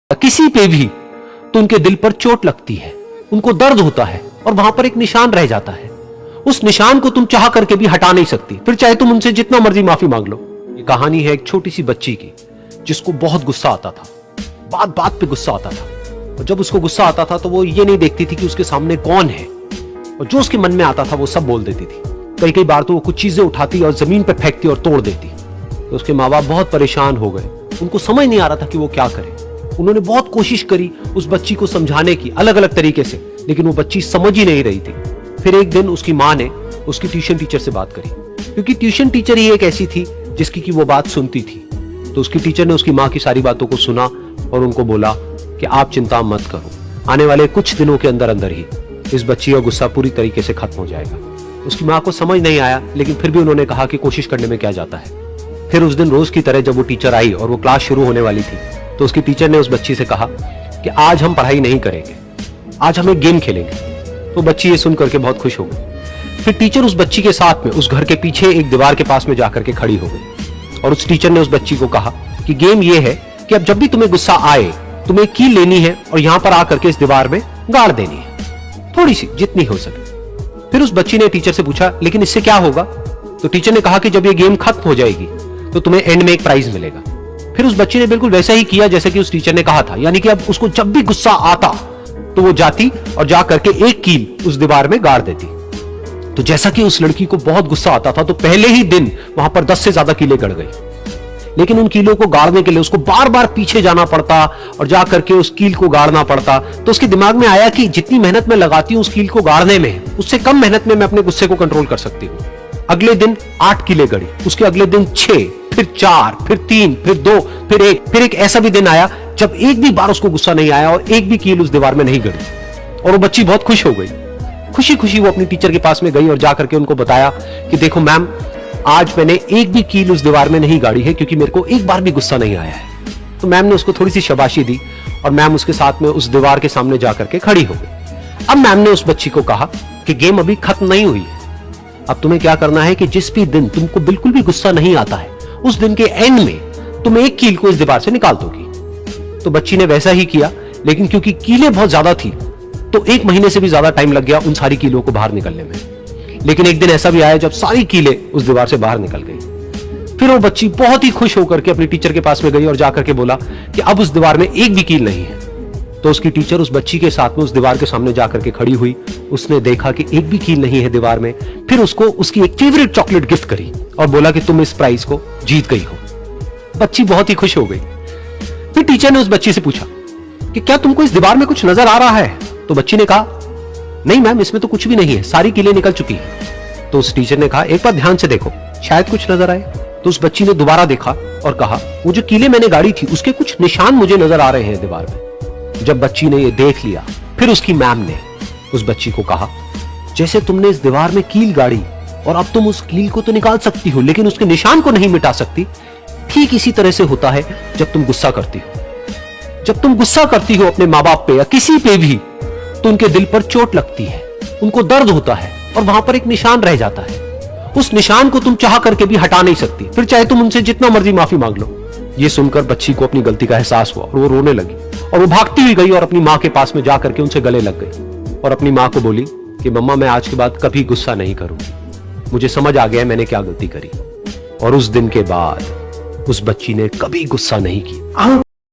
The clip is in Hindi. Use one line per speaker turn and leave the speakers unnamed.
किसी पे भी तो उनके दिल पर चोट लगती है, उनको दर्द होता है और वहां पर एक निशान रह जाता है। उस निशान को तुम चाह करके भी हटा नहीं सकती, फिर चाहे तुम उनसे जितना मर्जी माफी मांग लो। ये कहानी है एक छोटी सी बच्ची की जिसको बहुत गुस्सा आता था, बात बात पे गुस्सा आता था। और जब उसको गुस्सा आता था तो वो ये नहीं देखती थी कि उसके सामने कौन है, और जो उसके मन में आता था वो सब बोल देती थी। कई कई बार तो वो कुछ चीजें उठाती और जमीन पर फेंकती और तोड़ देती। तो उसके माँ बाप बहुत परेशान हो गए, उनको समझ नहीं आ रहा था कि वो क्या करे। उन्होंने बहुत कोशिश करी उस बच्ची को समझाने की अलग अलग तरीके से, लेकिन वो बच्ची समझ ही नहीं रही थी। फिर एक दिन उसकी माँ ने उसकी ट्यूशन टीचर से बात करी, क्योंकि ट्यूशन टीचर ही एक ऐसी थी जिसकी की वो बात सुनती थी। तो उसकी टीचर ने उसकी माँ की सारी बातों को सुना और उनको बोला कि आप चिंता मत करो, आने वाले कुछ दिनों के अंदर अंदर ही इस बच्ची का गुस्सा पूरी तरीके से खत्म हो जाएगा। उसकी माँ को समझ नहीं आया, लेकिन फिर भी उन्होंने कहा कि कोशिश करने में क्या जाता है। फिर उस दिन रोज की तरह जब वो टीचर आई और वो क्लास शुरू होने वाली थी, तो उसकी टीचर ने उस बच्ची से कहा कि आज हम पढ़ाई नहीं करेंगे, आज हम एक गेम खेलेंगे। तो बच्ची ये सुन करके बहुत खुश हो गई। फिर टीचर उस बच्ची के साथ में उस घर के पीछे एक दीवार के पास में जाकर के खड़ी हो गई, और उस टीचर ने उस बच्ची को कहा कि गेम ये है कि अब जब भी तुम्हें गुस्सा आए, तुम्हें कील लेनी है और यहां पर आकर के इस दीवार में गाड़ देनी है, थोड़ी सी, जितनी हो सके। फिर उस बच्ची ने टीचर से पूछा, लेकिन इससे क्या होगा? तो टीचर ने कहा कि जब ये गेम खत्म हो जाएगी तो तुम्हें एंड में एक प्राइज मिलेगा। फिर उस बच्ची ने बिल्कुल वैसा ही किया जैसे कि उस टीचर ने कहा था, यानी कि अब उसको जब भी गुस्सा आता तो वो जाती और जा करके एक कील उस दीवार में गाड़ देती। तो जैसा कि उस लड़की को बहुत गुस्सा आता था, तो पहले ही दिन वहां पर 10 से ज्यादा कीलें गड़ गई। लेकिन उन कीलों को गाड़ने के लिए उसको बार बार पीछे जाना पड़ता और जा करके उस कील को गाड़ना पड़ता। तो उसके दिमाग में आया कि जितनी मेहनत मैं लगाती हूं उस कील को गाड़ने में, उससे कम मेहनत में मैं अपने गुस्से को कंट्रोल कर सकती हूं। अगले दिन 8 कीलें गड़ी, उसके अगले दिन 6, फिर 4, फिर 3, फिर 2, फिर 1। फिर एक ऐसा भी दिन आया जब एक भी बार उसको गुस्सा नहीं आया और एक भी कील उस दीवार में नहीं गड़ी, और वो बच्ची बहुत खुश हो गई। खुशी खुशी वो अपनी टीचर के पास में गई और जाकर के उनको बताया कि देखो मैम, आज मैंने एक भी कील उस दीवार में नहीं गाड़ी है, क्योंकि मेरे को एक बार भी गुस्सा नहीं आया है। तो मैम ने उसको थोड़ी सी शाबाशी दी और मैम उसके साथ में उस दीवार के सामने जाकर के खड़ी हो गई। अब मैम ने उस बच्ची को कहा कि गेम अभी खत्म नहीं हुई है, अब तुम्हें क्या करना है कि जिस भी दिन तुमको बिल्कुल भी गुस्सा नहीं आता है, उस दिन के एंड में तुम एक कील को इस दीवार से निकाल दोगी। तो बच्ची ने वैसा ही किया, लेकिन क्योंकि कीलें बहुत ज्यादा थी तो 1 महीने से भी ज्यादा टाइम लग गया उन सारी कीलों को बाहर निकलने में। लेकिन एक दिन ऐसा भी आया जब सारी कीलें उस दीवार से बाहर निकल गई। फिर वो बच्ची बहुत ही खुश होकर के अपनी टीचर के पास में गई और जाकर के बोला कि अब उस दीवार में एक भी कील नहीं है। तो उसकी टीचर उस बच्ची के साथ में उस दीवार के सामने जाकर के खड़ी हुई। उसने देखा कि एक भी कील नहीं है दीवार में। फिर उसको उसकी एक फेवरेट चॉकलेट गिफ्ट करी और बोला कि तुम इस प्राइज को जीत गई हो। बच्ची बहुत ही खुश हो गई। फिर टीचर ने उस बच्ची से पूछा कि क्या तुमको इस दीवार में कुछ नजर आ रहा है? तो बच्ची ने कहा, नहीं मैम, इसमें तो कुछ भी नहीं है, सारी कीलें निकल चुकी हैं। तो उस टीचर ने कहा, एक बार ध्यान से देखो, शायद कुछ नजर आए। तो उस बच्ची ने दोबारा देखा और कहा, वो जो कीलें मैंने गाड़ी थी उसके कुछ निशान मुझे नजर आ रहे हैं दीवार में। जब बच्ची ने ये देख लिया, फिर उसकी मैम ने उस बच्ची को कहा, जैसे तुमने इस दीवार में कील गाड़ी और अब तुम उस कील को तो निकाल सकती हो, लेकिन उसके निशान को नहीं मिटा सकती, ठीक इसी तरह से होता है जब तुम गुस्सा करती हो। जब तुम गुस्सा करती हो अपने माँ बाप पे या किसी पे भी, तो उनके दिल पर चोट लगती है, उनको दर्द होता है और वहां पर एक निशान रह जाता है। उस निशान को तुम चाह करके भी हटा नहीं सकती, फिर चाहे तुम उनसे जितना मर्जी माफी मांग लो। ये सुनकर बच्ची को अपनी गलती का एहसास हुआ और वो रोने लगी, और वो भागती हुई गई और अपनी माँ के पास में जाकर के उनसे गले लग गई और अपनी माँ को बोली कि मम्मा, मैं आज के बाद कभी गुस्सा नहीं करूंगी, मुझे समझ आ गया मैंने क्या गलती करी। और उस दिन के बाद उस बच्ची ने कभी गुस्सा नहीं किया।